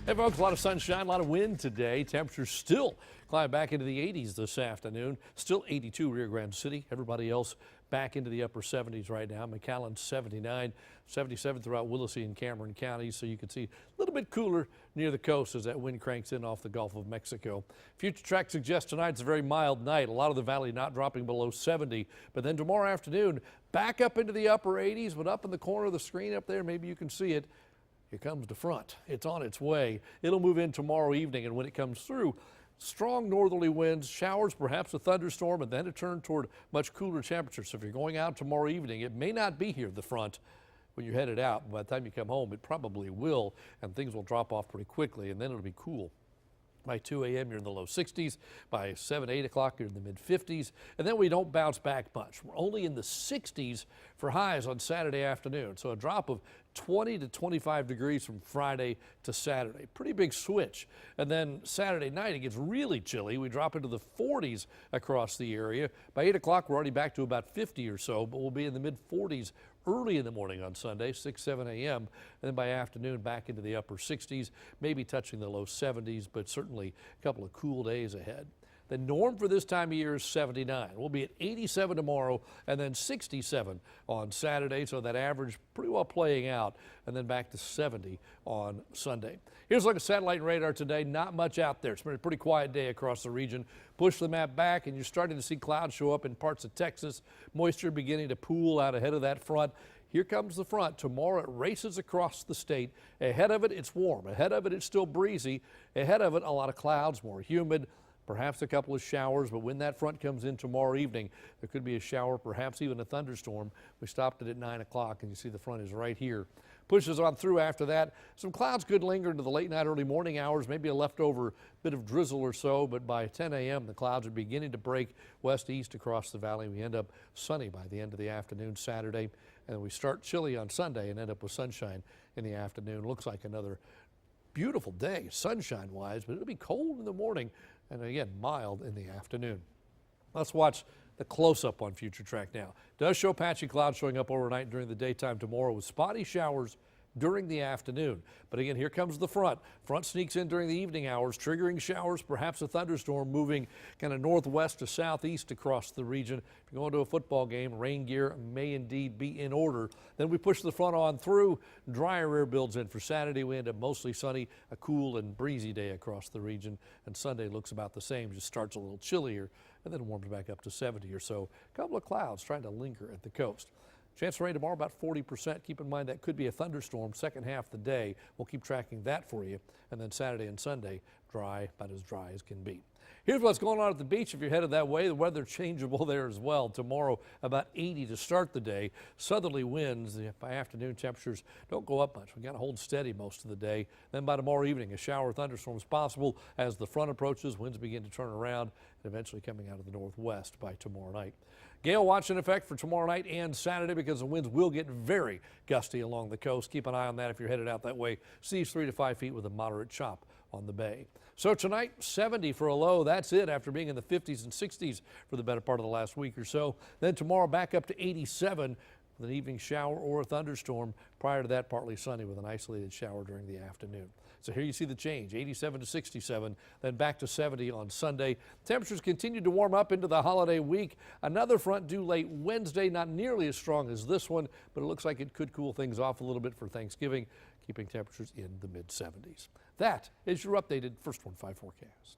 Hey folks, a lot of sunshine, a lot of wind today. Temperatures still climb back into the 80s this afternoon. Still 82 Rio Grande City. Everybody else back into the upper 70s right now. McAllen 79, 77 throughout Willacy and Cameron counties. So you can see a little bit cooler near the coast as that wind cranks in off the Gulf of Mexico. Future Track suggests tonight's a very mild night. A lot of the valley not dropping below 70. But then tomorrow afternoon, back up into the upper 80s, but up in the corner of the screen up there, maybe you can see it. Here comes the front. It's on its way. It'll move in tomorrow evening, and when it comes through, strong northerly winds, showers, perhaps a thunderstorm, and then a turn toward much cooler temperatures. So if you're going out tomorrow evening, it may not be here, the front, when you're headed out. By the time you come home, it probably will, and things will drop off pretty quickly, and then it'll be cool. By 2 a.m., you're in the low 60s. By 7, 8 o'clock, you're in the mid 50s. And then we don't bounce back much. We're only in the 60s for highs on Saturday afternoon. So a drop of 20 to 25 degrees from Friday to Saturday. Pretty big switch. And then Saturday night, it gets really chilly. We drop into the 40s across the area. By 8 o'clock, we're already back to about 50 or so, but we'll be in the mid 40s early in the morning on Sunday, 6, 7 a.m. And then by afternoon, back into the upper 60s, maybe touching the low 70s, but certainly a couple of cool days ahead. The norm for this time of year is 79. We'll be at 87 tomorrow and then 67 on Saturday. So that average pretty well playing out, and then back to 70 on Sunday. Here's a look at satellite and radar today. Not much out there. It's been a pretty quiet day across the region. Push the map back and you're starting to see clouds show up in parts of Texas. Moisture beginning to pool out ahead of that front. Here comes the front. Tomorrow it races across the state. Ahead of it, it's warm. Ahead of it, it's still breezy. Ahead of it, a lot of clouds, more humid. Perhaps a couple of showers, but when that front comes in tomorrow evening, there could be a shower, perhaps even a thunderstorm. We stopped it at 9 o'clock, and you see the front is right here. Pushes on through after that. Some clouds could linger into the late night, early morning hours, maybe a leftover bit of drizzle or so, but by 10 a.m., the clouds are beginning to break west-east across the valley. We end up sunny by the end of the afternoon Saturday, and then we start chilly on Sunday and end up with sunshine in the afternoon. Looks like another beautiful day, sunshine-wise, but it'll be cold in the morning and again, mild in the afternoon. Let's watch the close-up on Future Track now. Does show patchy clouds showing up overnight during the daytime tomorrow with spotty showers during the afternoon. But again, here comes the front. Front sneaks in during the evening hours, triggering showers, perhaps a thunderstorm moving kind of northwest to southeast across the region. If you're going to a football game, rain gear may indeed be in order. Then we push the front on through. Drier air builds in for Saturday. We end up mostly sunny, a cool and breezy day across the region. And Sunday looks about the same, just starts a little chillier and then warms back up to 70 or so. A couple of clouds trying to linger at the coast. Chance of rain tomorrow about 40%. Keep in mind that could be a thunderstorm second half of the day. We'll keep tracking that for you. And then Saturday and Sunday, dry, about as dry as can be. Here's what's going on at the beach if you're headed that way. The weather changeable there as well. Tomorrow about 80 to start the day. Southerly winds. By afternoon, temperatures don't go up much. We got to hold steady most of the day. Then by tomorrow evening, a shower or thunderstorm is possible as the front approaches. Winds begin to turn around and eventually coming out of the northwest by tomorrow night. Gale watch in effect for tomorrow night and Saturday because the winds will get very gusty along the coast. Keep an eye on that if you're headed out that way. Seas 3 to 5 feet with a moderate chop on the bay. So tonight, 70 for a low. That's it after being in the 50s and 60s for the better part of the last week or so. Then tomorrow back up to 87 with an evening shower or a thunderstorm. Prior to that, partly sunny with an isolated shower during the afternoon. So here you see the change, 87 to 67, then back to 70 on Sunday. Temperatures continue to warm up into the holiday week. Another front due late Wednesday, not nearly as strong as this one, but it looks like it could cool things off a little bit for Thanksgiving, keeping temperatures in the mid-70s. That is your updated First One 5 forecast.